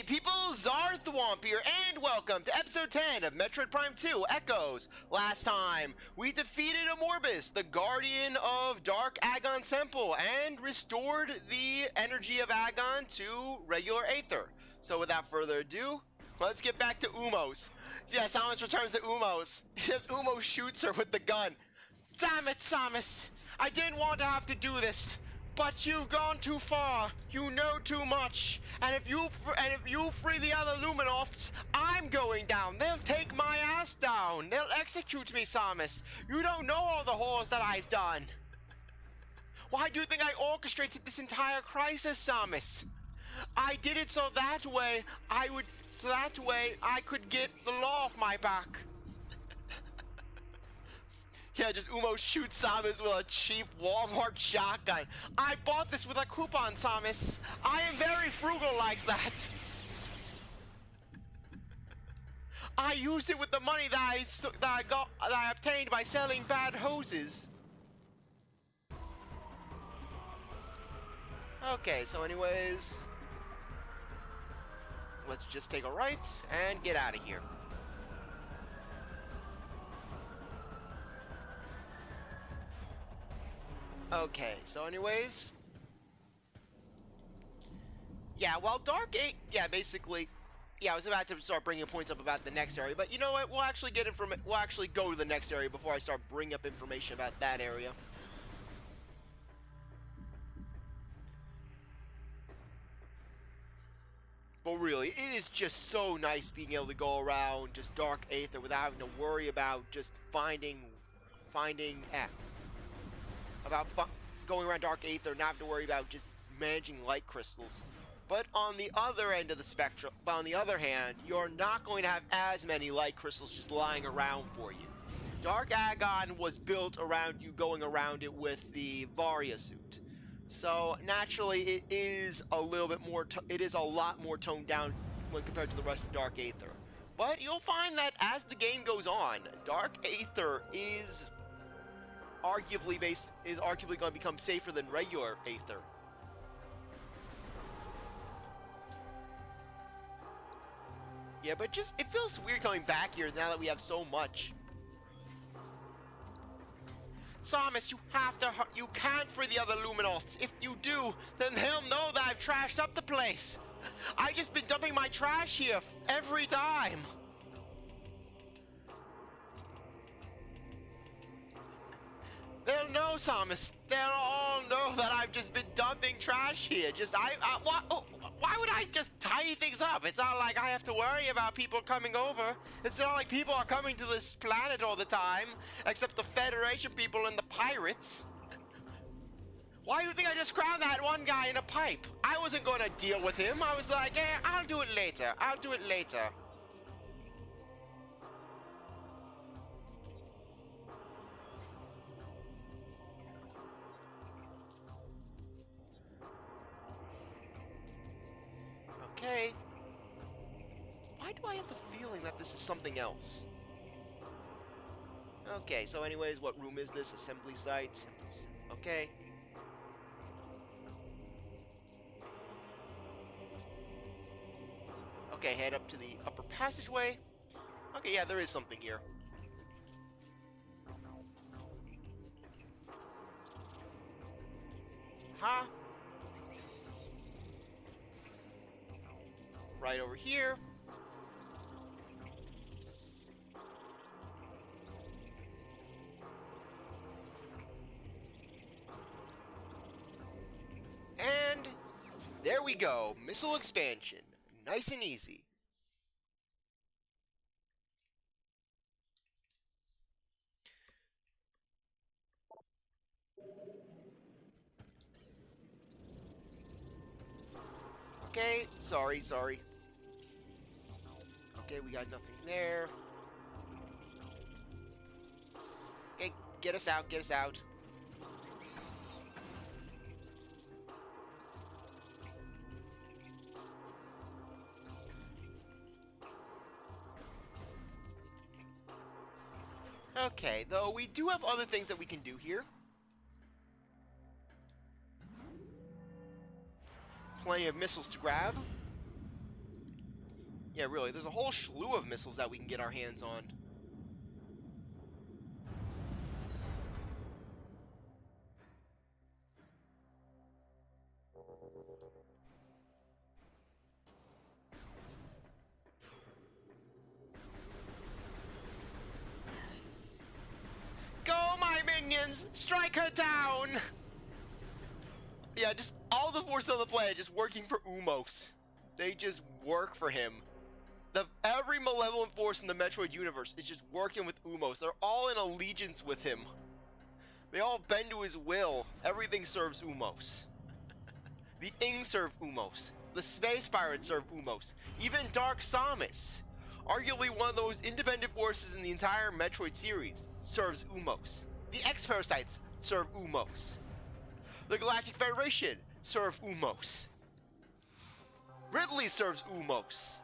people, CzarThwomp here, and welcome to episode 10 of Metroid Prime 2 Echoes. Last time, we defeated Amorbus, the guardian of Dark Agon Temple, and restored the energy of Agon to regular Aether. So without further ado, let's get back to Umos. Yeah, Samus returns to Umos. As Umos shoots her with the gun. Damn it, Samus! I didn't want to have to do this. But you've gone too far. You know too much. And if you free the other Luminoths, I'm going down. They'll take my ass down. They'll execute me, Samus. You don't know all the horrors that I've done. Why do you think I orchestrated this entire crisis, Samus? I did it so that way I could get the law off my back. Yeah, just Umos shoots Samus with a cheap Walmart shotgun. I bought this with a coupon, Samus. I am very frugal like that. I used it with the money that I obtained by selling bad hoses. Okay, so anyways, let's just take a right and get out of here. Okay, so anyways, yeah, well, basically, I was about to start bringing points up about the next area, but you know what, we'll actually go to the next area before I start bringing up information about that area. But really, it is just so nice being able to go around just Dark Aether without having to worry about just going around Dark Aether, not have to worry about just managing light crystals. But on the other end of the spectrum, on the other hand, you're not going to have as many light crystals just lying around for you. Dark Agon was built around you going around it with the Varia suit. So naturally it is a lot more toned down when compared to the rest of Dark Aether. But you'll find that as the game goes on, Dark Aether is arguably going to become safer than regular Aether. Yeah, but it feels weird coming back here now that we have so much. Samus, you can't free the other Luminoths. If you do, then they'll know that I've trashed up the place. I've just been dumping my trash here every time. They'll know, Samus. They'll all know that I've just been dumping trash here. Why would I just tidy things up? It's not like I have to worry about people coming over. It's not like people are coming to this planet all the time, except the Federation people and the pirates. Why do you think I just grabbed that one guy in a pipe? I wasn't going to deal with him. I was like, yeah, I'll do it later. I'll do it later. Okay. Why do I have the feeling that this is something else? Okay, so anyways, what room is this? Assembly site. Okay. Okay, head up to the upper passageway. Okay, yeah, there is something here. Huh? Right over here. And there we go. Missile expansion. Nice and easy. Okay, sorry. Okay, we got nothing there. Okay, get us out. Okay, though we do have other things that we can do here. Plenty of missiles to grab. Yeah, really, there's a whole slew of missiles that we can get our hands on. Go, my minions! Strike her down! Yeah, just all the forces on the planet just working for Umos. They just work for him. Every malevolent force in the Metroid universe is just working with Umos. They're all in allegiance with him. They all bend to his will. Everything serves Umos. The Ing serve Umos. The Space Pirates serve Umos. Even Dark Samus, arguably one of the most independent forces in the entire Metroid series, serves Umos. The X-Parasites serve Umos. The Galactic Federation serve Umos. Ridley serves Umos.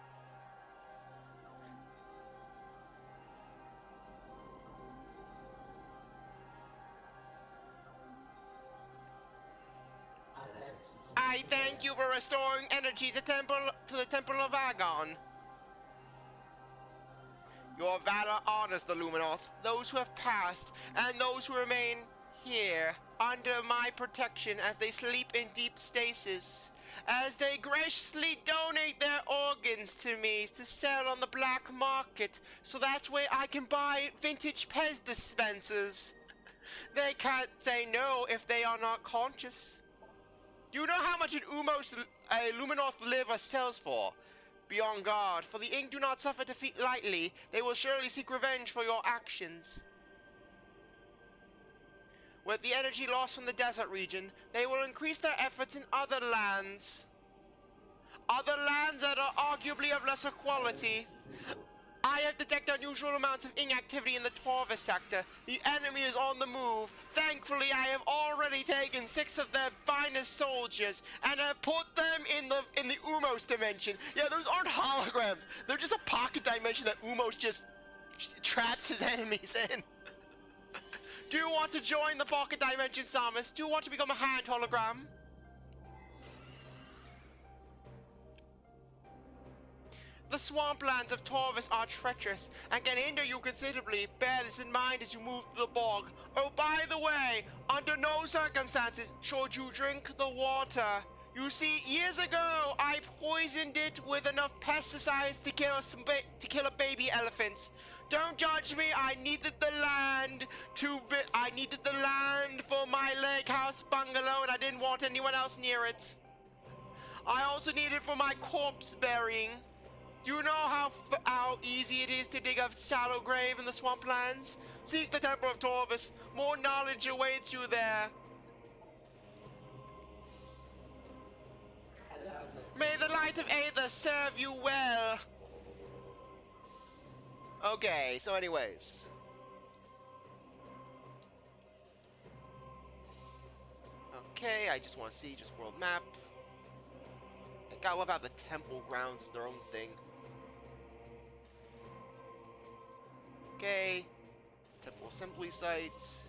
I thank you for restoring energy to the Temple of Agon. Your valor honors the Luminoth, those who have passed, and those who remain here, under my protection as they sleep in deep stasis, as they graciously donate their organs to me to sell on the black market, so that way I can buy vintage Pez dispensers. They can't say no if they are not conscious. Do you know how much an Luminoth liver sells for? Be on guard, for the Ing do not suffer defeat lightly. They will surely seek revenge for your actions. With the energy lost from the desert region, they will increase their efforts in other lands. Other lands that are arguably of lesser quality. I have detected unusual amounts of Ing activity in the Torvis sector. The enemy is on the move. Thankfully, I have already taken 6 of their finest soldiers and have put them in the Umos dimension. Yeah, those aren't holograms. They're just a pocket dimension that Umos just traps his enemies in. Do you want to join the pocket dimension, Samus? Do you want to become a hand hologram? The swamplands of Torvis are treacherous and can hinder you considerably. Bear this in mind as you move through the bog. Oh, by the way, under no circumstances should you drink the water. You see, years ago, I poisoned it with enough pesticides to kill a baby elephant. Don't judge me. I needed the land for my lake house bungalow, and I didn't want anyone else near it. I also need it for my corpse burying. Do you know how easy it is to dig a shallow grave in the swamplands? Seek the Temple of Torvis. More knowledge awaits you there. May the light of Aether serve you well. Okay, so anyways. Okay, I just want to see just world map. I gotta love how the temple grounds is their own thing. Okay, temple assembly sites.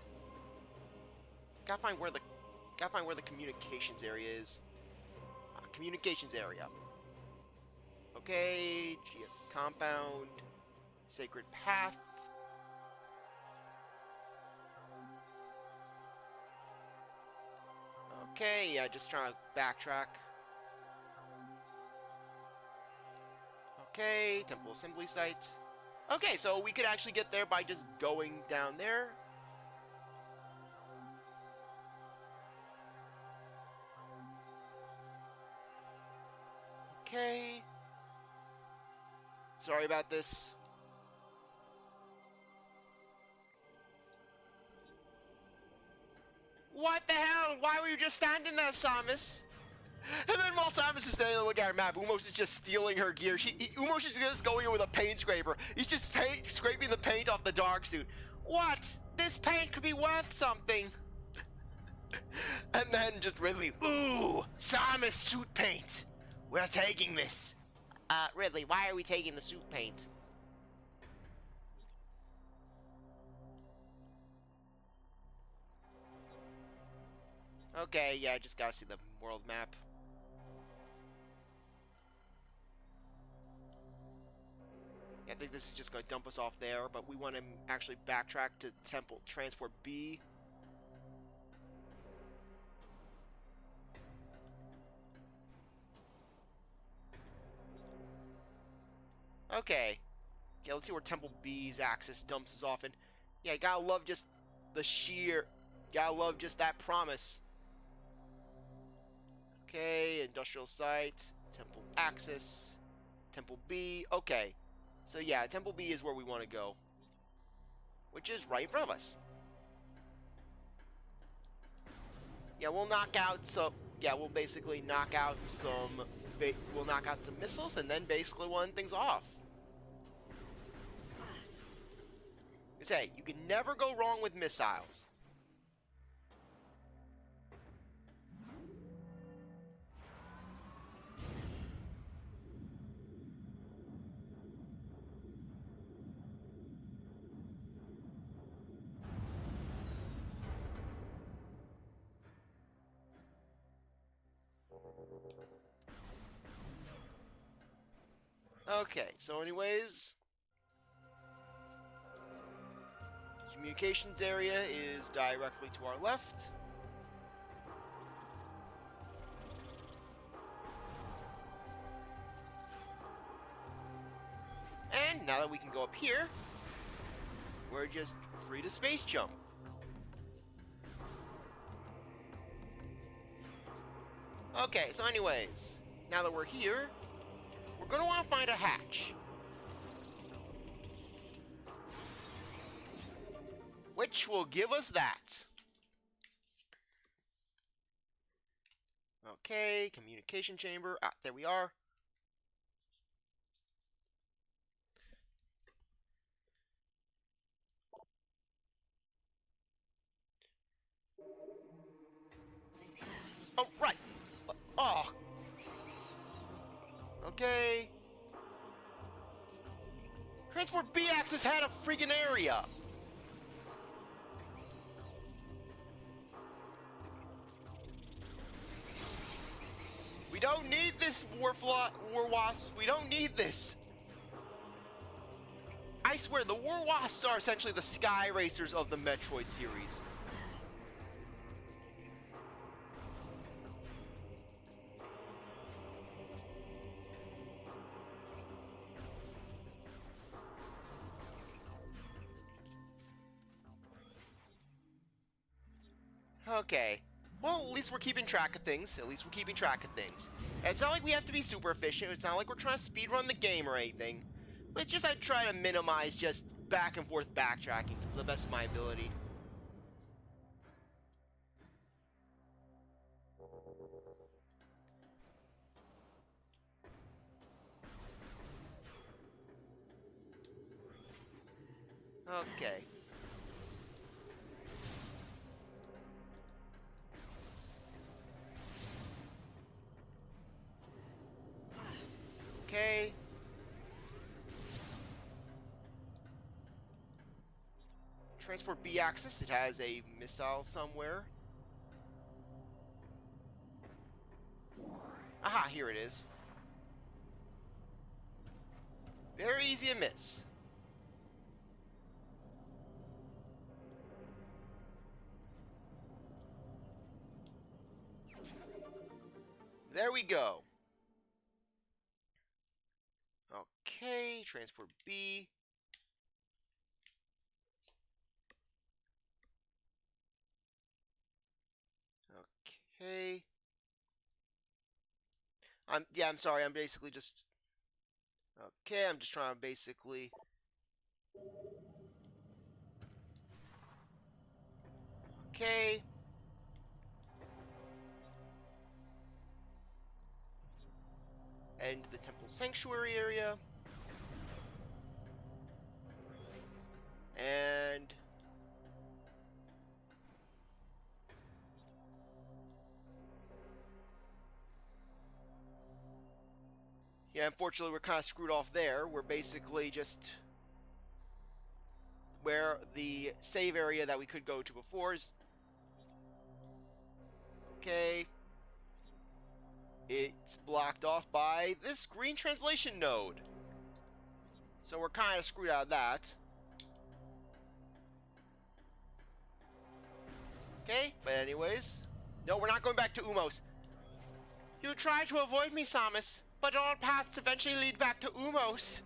Gotta find where the communications area is. Communications area. Okay, GF compound, sacred path. Okay, yeah, just trying to backtrack. Okay, temple assembly site. Okay, so we could actually get there by just going down there. Okay. Sorry about this. What the hell? Why were you just standing there, Samus? And then while Samus is standing there looking at her map, Umos is just stealing her gear. Umos is just going in with a paint scraper. He's just scraping the paint off the dark suit. What? This paint could be worth something. And then just Ridley, ooh, Samus suit paint. We're taking this. Ridley, why are we taking the suit paint? Okay, yeah, I just gotta see the world map. think this is just going to dump us off there, but we want to actually backtrack to Temple Transport B. Okay. Yeah, let's see where Temple B's axis dumps us off. And yeah, gotta love just the sheer... Gotta love just that promise. Okay, industrial site, Temple axis, Temple B. Okay. So yeah, Temple B is where we want to go, which is right in front of us. Yeah, we'll knock out some... Yeah, we'll basically knock out some... We'll knock out some missiles and then basically one things off. Say, you can never go wrong with missiles. Okay, so anyways, communications area is directly to our left. And now that we can go up here, we're just free to space jump. Okay, so anyways, now that we're here, we're going to want to find a hatch. Which will give us that. Okay, communication chamber. Ah, there we are. Oh, right. Oh. Okay. Transport B-axis had a freaking area. We don't need this, War Wasps. We don't need this. I swear, the War Wasps are essentially the Sky Racers of the Metroid series. Okay. Well, at least we're keeping track of things. It's not like we have to be super efficient. It's not like we're trying to speedrun the game or anything. But just I try to minimize just back and forth backtracking to the best of my ability. Okay. Okay. Transport B axis, it has a missile somewhere. Aha, here it is. Very easy to miss. There we go. Okay, transport B. Okay. I'm sorry, I'm basically just... Okay, I'm just trying to basically... Okay. And the Temple Sanctuary area. And... yeah, unfortunately, we're kind of screwed off there. We're basically just... where the save area that we could go to before is... Okay. It's blocked off by this green translation node. So we're kind of screwed out of that. Okay, but anyways. No, we're not going back to Umos. You try to avoid me, Samus, but all paths eventually lead back to Umos.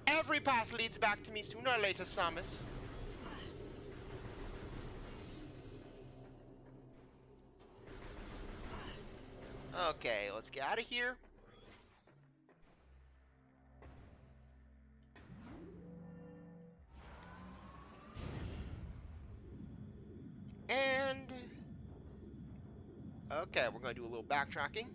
Every path leads back to me sooner or later, Samus. Okay, let's get out of here. And... okay, we're going to do a little backtracking.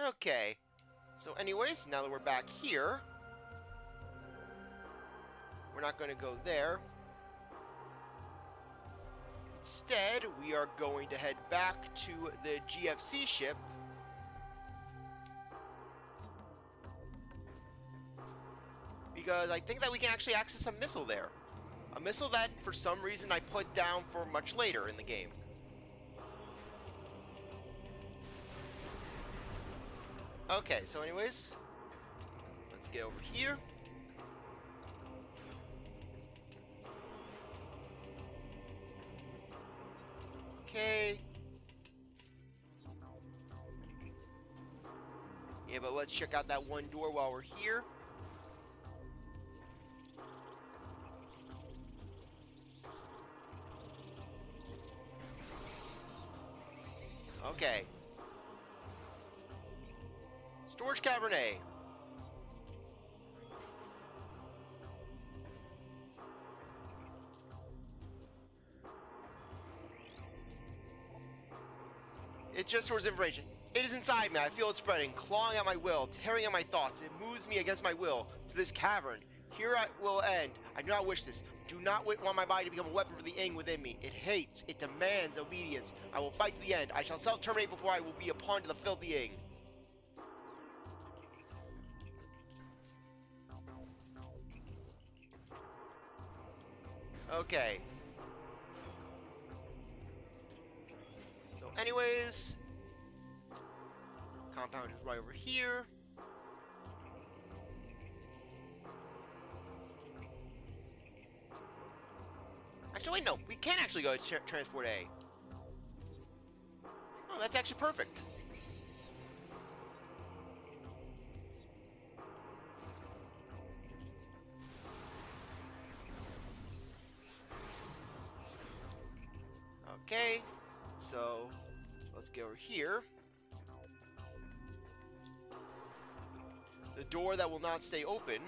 Okay, so anyways, now that we're back here, we're not going to go there. Instead, we are going to head back to the GFC ship. Because I think that we can actually access a missile there. A missile that, for some reason, I put down for much later in the game. Okay, so anyways, let's get over here. Okay. Yeah, but let's check out that one door while we're here. Okay. Storage Cabernet. It just stores information. It is inside me. I feel it spreading, clawing at my will, tearing at my thoughts. It moves me against my will to this cavern. Here I will end. I do not wish this. Do not want my body to become a weapon for the Ing within me. It hates. It demands obedience. I will fight to the end. I shall self-terminate before I will be a pawn to the filthy Ing. Okay. So anyways, compound is right over here. Actually, wait, no. We can actually go to Transport A. Oh, that's actually perfect. Okay, so let's go over here. The door that will not stay open.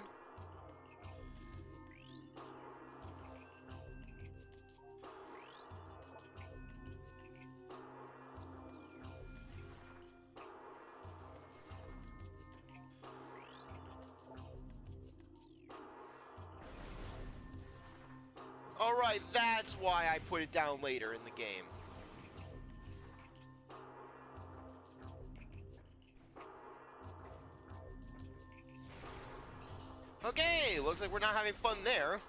Alright, that's why I put it down later in the game. Okay, looks like we're not having fun there.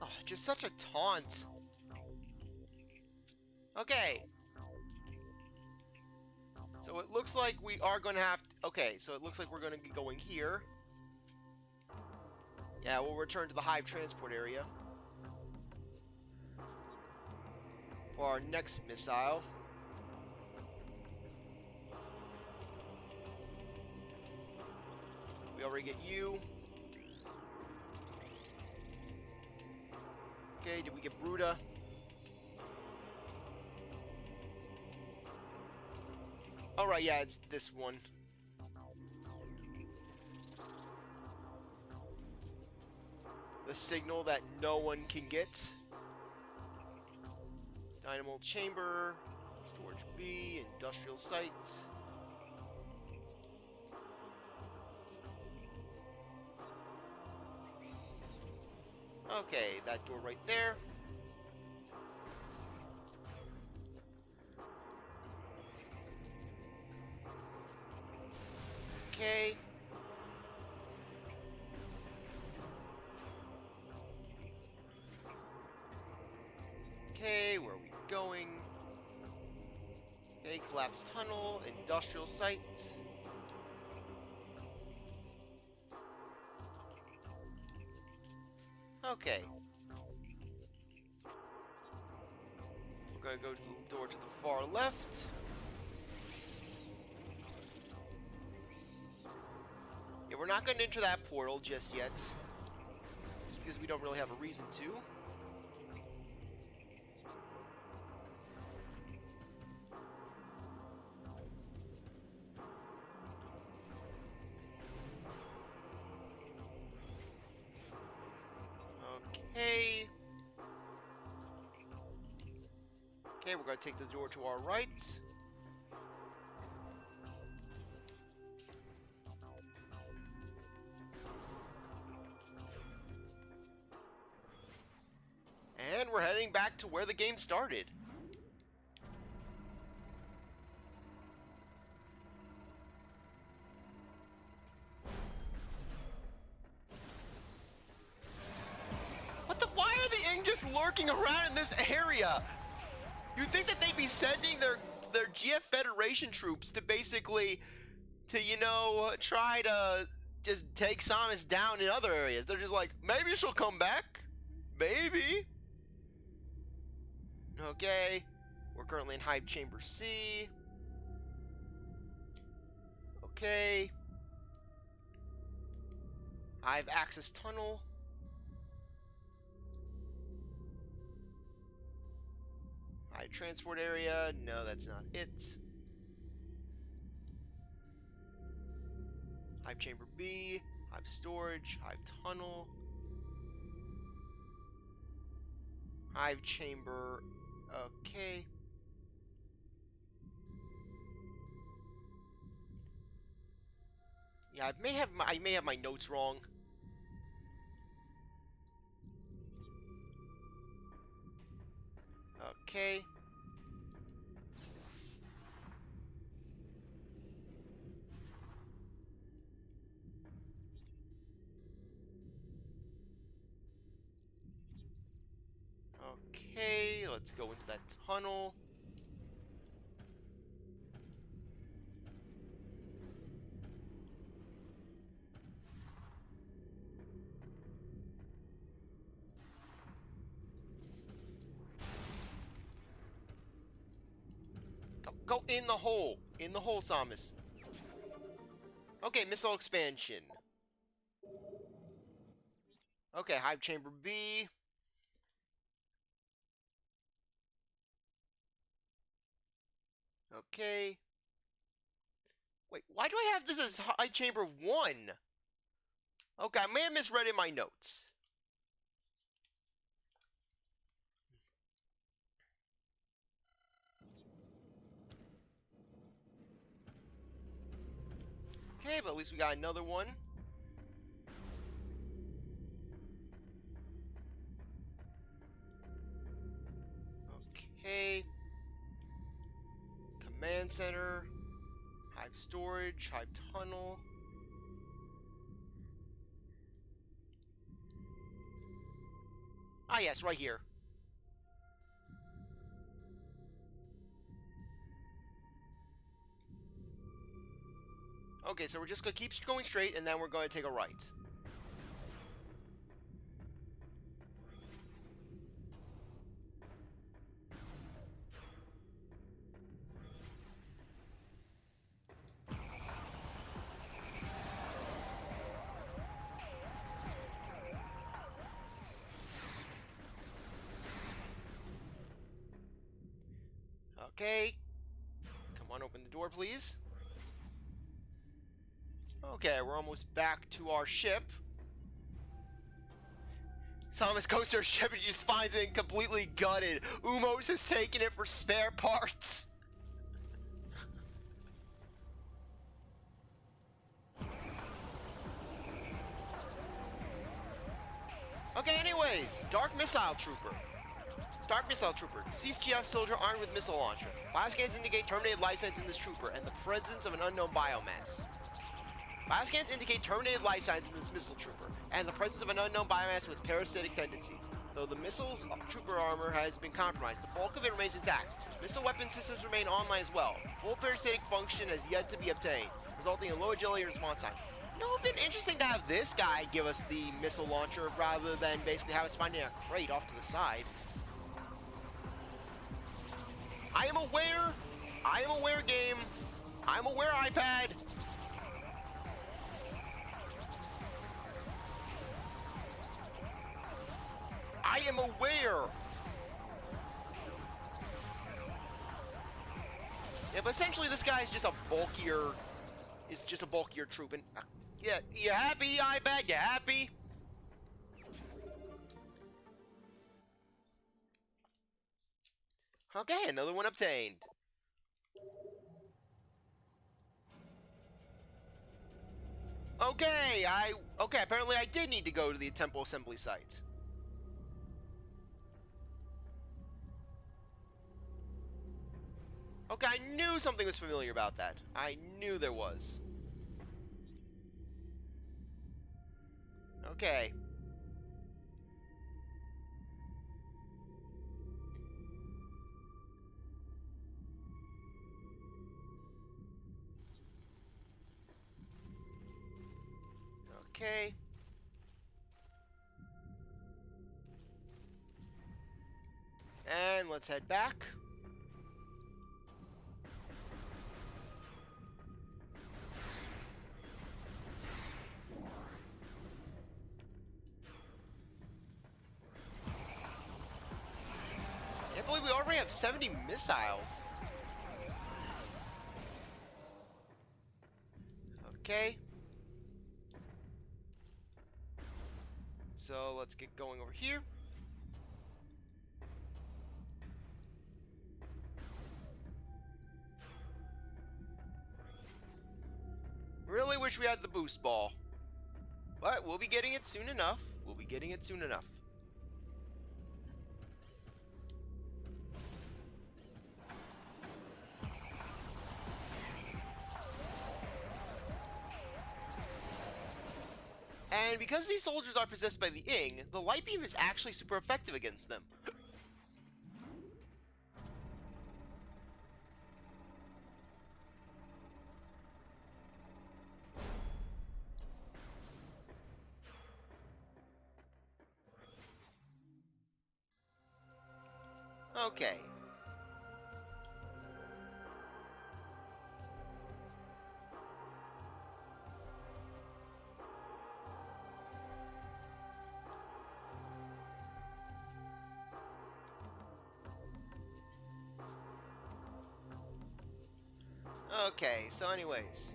Oh, just such a taunt. Okay. So it looks like we are going to have... okay, so it looks like we're going to be going here. Yeah, we'll return to the Hive transport area for our next missile. We already get you. Okay, did we get Bruta? Alright, yeah, it's this one. The signal that no one can get. Dynamo chamber, storage B, industrial site. Okay, that door right there. Okay. Okay, where are we going? Okay, collapsed tunnel, industrial site. Okay. We're gonna go to the door to the far left. Yeah, we're not gonna enter that portal just yet. Just because we don't really have a reason to. Okay. Okay, we're gonna take the door to our right. And we're heading back to where the game started. What the? Why are the Ing just lurking around in this area? You'd think that they'd be sending their GF Federation troops to basically, you know, try to just take Samus down in other areas. They're just like, maybe she'll come back. Maybe. Okay. We're currently in Hive Chamber C. Okay. Hive Access Tunnel. Hive Transport Area. No, that's not it. Hive Chamber B. Hive Storage. Hive Tunnel. Hive Chamber. Okay. Yeah, I may have my notes wrong. Okay. Okay, let's go into that tunnel. Go in the hole. In the hole, Samus. Okay, missile expansion. Okay, Hive Chamber B. Okay. Wait, why do I have this as Hive Chamber 1? Okay, I may have misread in my notes. Okay, but at least we got another one. Okay. Command Center. Hive Storage. Hive Tunnel. Ah, yes, right here. Okay, so we're just going to keep going straight, and then we're going to take a right. Okay. Come on, open the door, please. Okay, we're almost back to our ship. Samus goes to her ship and just finds it completely gutted. Umos has taken it for spare parts. Okay, anyways, Dark Missile Trooper. Dark Missile Trooper. Deceased GF soldier armed with missile launcher. Bioscans indicate terminated license in this trooper and the presence of an unknown biomass. Bioscans indicate terminated life signs in this missile trooper, and the presence of an unknown biomass with parasitic tendencies. Though the missile's trooper armor has been compromised, the bulk of it remains intact. Missile weapon systems remain online as well. Full parasitic function has yet to be obtained, resulting in low agility and response time. You know, it would have been interesting to have this guy give us the missile launcher rather than basically have us finding a crate off to the side. I am aware, game. I'm aware, iPad. I am aware. Yeah, but essentially this guy is just a bulkier troop. And yeah, you happy, iPad? You happy? Okay, another one obtained. Okay, apparently I did need to go to the temple assembly site. Okay, I knew something was familiar about that. I knew there was. Okay. Okay. And let's head back. I can't believe we already have 70 missiles. Okay. So let's get going over here. Really wish we had the boost ball. But we'll be getting it soon enough. We'll be getting it soon enough. And because these soldiers are possessed by the Ing, the light beam is actually super effective against them. Okay. Okay, so anyways.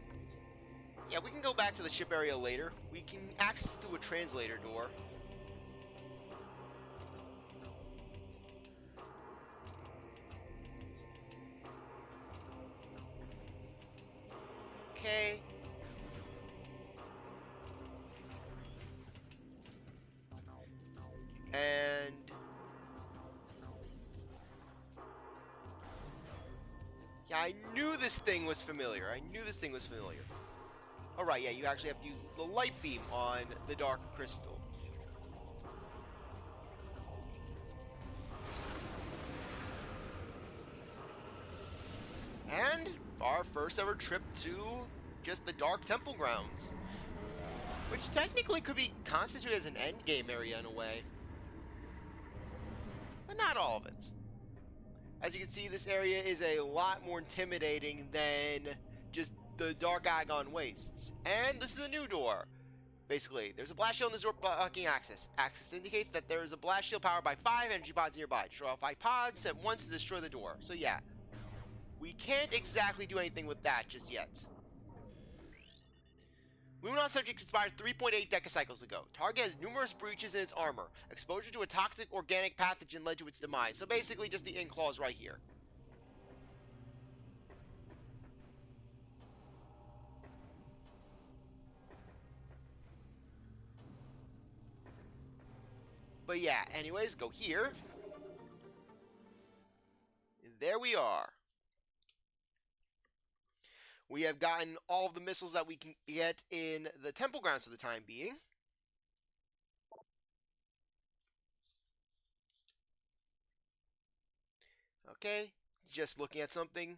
Yeah, we can go back to the ship area later. We can access through a translator door. Okay. And yeah, I knew this thing was familiar. Alright, yeah, you actually have to use the light beam on the dark crystal. And our first ever trip to just the Dark Temple grounds. Which technically could be constituted as an endgame area in a way. But not all of it. As you can see, this area is a lot more intimidating than just the Dark Agon Wastes. And this is a new door. Basically, there's a blast shield in this door blocking access. Access indicates that there is a blast shield powered by 5 energy pods nearby. Destroy all 5 pods at once to destroy the door. So yeah, we can't exactly do anything with that just yet. Luminon subject expired 3.8 decacycles ago. Target has numerous breaches in its armor. Exposure to a toxic organic pathogen led to its demise. So basically just the in clause right here. But yeah, anyways, go here. And there we are. We have gotten all of the missiles that we can get in the temple grounds for the time being. Okay, just looking at something.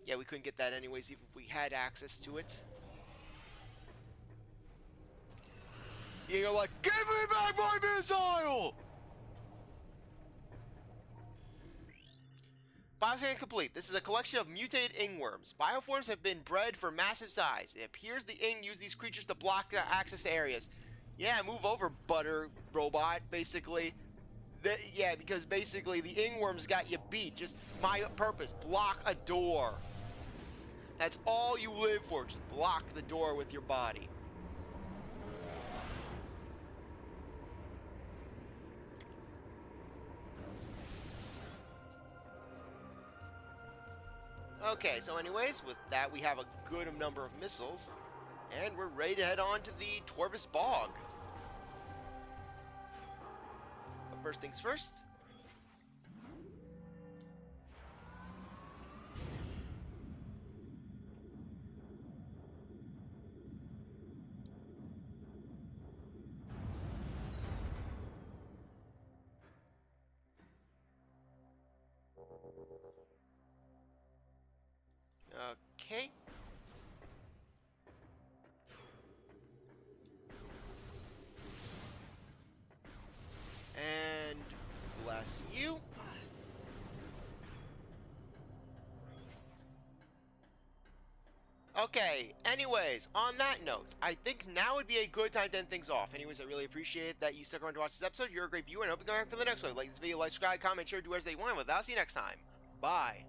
Yeah, we couldn't get that anyways, even if we had access to it. You're like, give me back my missile! Bioscan complete. This is a collection of mutated ingworms. Bioforms have been bred for massive size. It appears the ing use these creatures to block access to areas. Yeah, move over, butter robot, basically. Yeah, because basically the ingworms got you beat. Just my purpose, block a door. That's all you live for, just block the door with your body. Okay, so anyways, with that we have a good number of missiles, and we're ready to head on to the Torvus Bog. But first things first. Okay. And bless you. Okay, anyways, on that note, I think now would be a good time to end things off. Anyways, I really appreciate that you stuck around to watch this episode. You're a great viewer, and I hope you come back for the next one. Like this video, like, subscribe, comment, share, do as they want. With that, I'll see you next time. Bye.